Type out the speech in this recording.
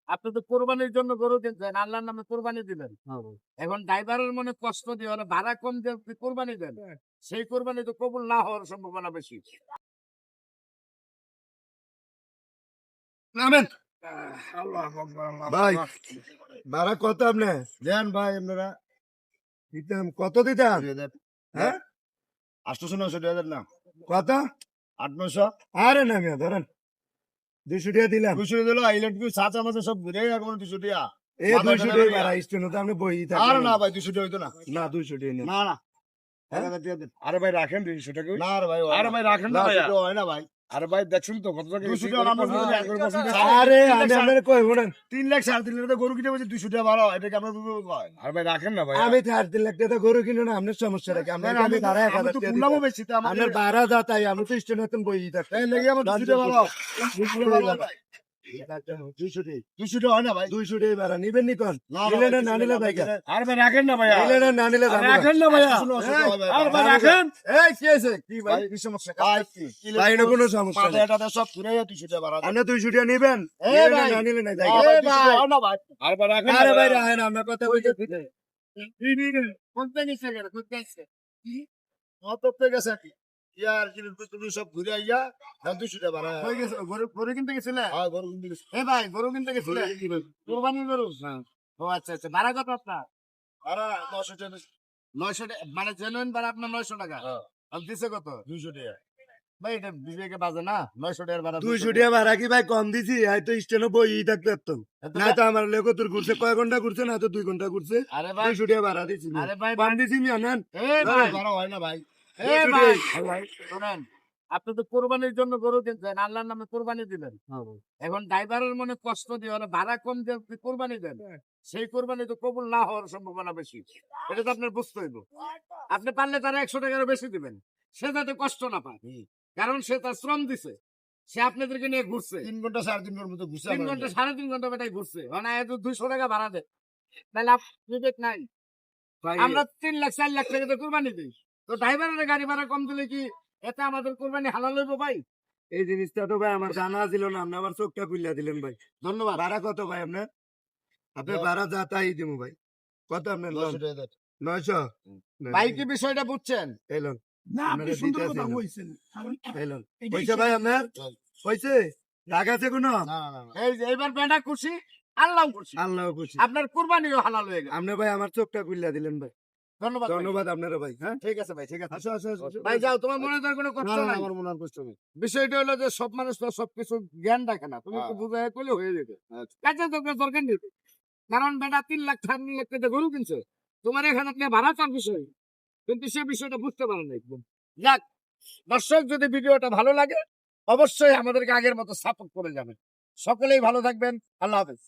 আপনি তো কোরবানির জন্য গরু কিনছেন, আল্লাহর নামে কোরবানি দিলেন। এখন ড্রাইভারের মনে কষ্ট দিয়ে ওরা ভাড়া কম দিয়ে আপনি কোরবানি দেন, সেই কোরবানি তো কবুল না হওয়ার সম্ভাবনা বেশি। নামেন ভাই, ভাই ভাড়া কত আপনি দেন ভাই? আপনারা দিতাম কত দিতাম? হ্যাঁ, 800-900 না, কত? 800-900। আরে না মিয়া, ধরেন 200 টাকা দিলাম। 200 দিল, ইলেকট্রিক সাথে আমাদের সব ঘুরে এখন 200 টাকা। এ 200 টাকা ভাড়া স্টেশনে তো আপনি বই আর না ভাই, 200 টাকা হইতো না। না 200 টাকা নেন। না না, হ্যাঁ? 1000 টাকা দেন। আরে ভাই রাখেন 200 টাকা। না রে ভাই, আরে ভাই রাখেন না না, ভাইয়া। 200 হয় না ভাই। আরে ভাই দেখছেন তো কত টাকা 200 টাকা আমরা বলি, 11% আরে আমি আপনার কই বলেন, 3 লাখ 3.5 লাখ গরু কিনে বলছে 200 টাকা ভাড়া, এটা কি আমরা কয়? আরে ভাই রাখেন না ভাই। আমি 3.5 লাখ টাকা গরু কিনে না, আপনার সমস্যা নাকি? না, আপনার না, আমি ভাড়া আমি 1000 তো টাকা কুলামও দিতাম। বেশি, তো আমাদের আপনার ভাড়া যা তাই, আমি তো স্টেশনে তো বই থাকতাম। এই লেগে আমার 200 টাকা ভাড়া। 200 টাকা হয় না ভাই। 200 টাকা ভাড়া নিবেন নি কোন? না, না, নিলে না, ভাই, না নিলে ভাই কেন? আরে ভাই রাখেন না ভাইয়া। নিলে না, না নিলে আরে যাবো না। রাখেন না ভাইয়া। 800-900 টাকা হয় ভাই। আরে ভাই রাখেন। এই কি আছে? কি ভাই, কি সমস্যা? ভাই, ভাই, এটা কোনো সমস্যা নেই। মাথায় সব ঘুরে 200 টাকা ভাড়া। আপনি 200 টাকা নিবেন? এ নিলে না, ভাই। না নিলে নাই, যাই না গা। ভাই, 200 টাকা হয় না ভাই। আরে ভাই রাখেন না আরে ভাই ভাইয়া। রাহেন, আপনার কথা বলতে অতপ্তে গেছে কি? ইয়ার তুমি সব ঘুরে আইয়া 200 টাকা ভাড়া। হয়ে গেছে, গরু কিনতে গেছিলে? হ্যাঁ, গরু কিনতে গেছে। এ ভাই গরু কিনতে গেছিলে? কোরবানির গরু? ও আচ্ছা আচ্ছা, ভাড়া কত আপনার? ভাড়া 900 টাকা। 900 টাকা, মানে জেনুইন ভাড়া আপনার 900 টাকা। হ্যাঁ। আর দিছে কত? 200 টাকা। ভাই এটা বিবেকে বাজে না, 900 টাকার ভাড়া 200 টাকা ভাড়া কি ভাই কম দিছি? হয়তো স্টেশনে বই থাকতে পারতাম। না তো আমার লোক তোর ঘুরছে, কয় ঘন্টা ঘুরছে, না তো 2 ঘন্টা ঘুরছে। আরে ভাই, 200 টাকা ভাড়া দিছি। আরে ভাই, কম দিছি মি আনেন। এ ভাই, ভাড়া হয় না ভাই। এ ভাই, শোনেন, আপনি তো কোরবানির জন্য গরু কিনছেন, আল্লাহর নামে কোরবানি দিলেন। এখন ড্রাইভারের মনে কষ্ট দিয়ে ওরা ভাড়া কম দিয়ে আপনি কোরবানি দেন, সেই কোরবানি তো কবুল না হওয়ার সম্ভাবনা বেশি। এটা তো আপনার বুঝতে হইব। আপনি পারলে তারা 100 টাকারও বেশি দিবেন, সে যাতে কষ্ট না পায়, কারণ সে তার শ্রম দিছে, সে আপনাদেরকে নিয়ে ঘুরছে 3 ঘন্টা 3.5 ঘন্টার মতো ঘুরছে 3 ঘন্টা 3.5 ঘন্টা বেটাই ঘুরছে, মানে এত 200 টাকা ভাড়া দেয়, তাহলে বিবেক নাই। আমরা 3 লাখ 4 লাখ টাকা দিয়ে কোরবানি দিই, তো ড্রাইভারের গাড়ি ভাড়া কম দিলে কি এতে আমাদের কোরবানি হালাল হইব ভাই? এই জিনিসটা তো ভাই আমার জানা ছিল না, আপনি আমার চোখটা খুলে দিলেন ভাই। ধন্যবাদ। ভাড়া কত ভাই আপনার? আপনার ভাড়া যা তাই দিব ভাই। কত আপনার? 900 টাকা দেন। 900? ভাই কি বিষয়টা বুঝছেন? এলন না আপনি আপনারা সুন্দর দিতে কথা আছেন। বলছেন। এলন এটাই পয়সা ভাই আপনার? হয়েছে? রাগ আছে কোনো? না, না, না। এই যে এইবার বেটা খুশি, আল্লাহ খুশি, আল্লাহ খুশি। আপনার কোরবানিও হালাল হয়ে গেল। আপনি ভাই আমার চোখটা খুলে দিলেন ভাই। ধন্যবাদ ভাই। ধন্যবাদ আপনারা ভাই। হ্যাঁ, ঠিক আছে ভাই, ঠিক আছে। আসো আসো আসো। ভাই যাও, তোমার মনে তো আর কোনো না, কষ্ট না, নাই। আমার মনে আর কষ্ট নেই। বিষয়টা হলো যে সব মানুষ তো সবকিছু জ্ঞান রাখে না, তুমি একটু বুঝাই করলে হয়ে যাবে। কাজে তো কোনো দরকার নেই, কারণ বেটা 3 লাখ 4 লাখ টাকা গরু কিনছে, তোমার এখানে আপনি ভাড়া চার বিষয়, কিন্তু সে বিষয়টা বুঝতে পারেন না একদম। যাক, দর্শক যদি ভিডিওটা ভালো লাগে অবশ্যই আমাদেরকে আগের মতো সাপোর্ট করে যাবেন। সকলেই ভালো থাকবেন, আল্লাহ হাফেজ।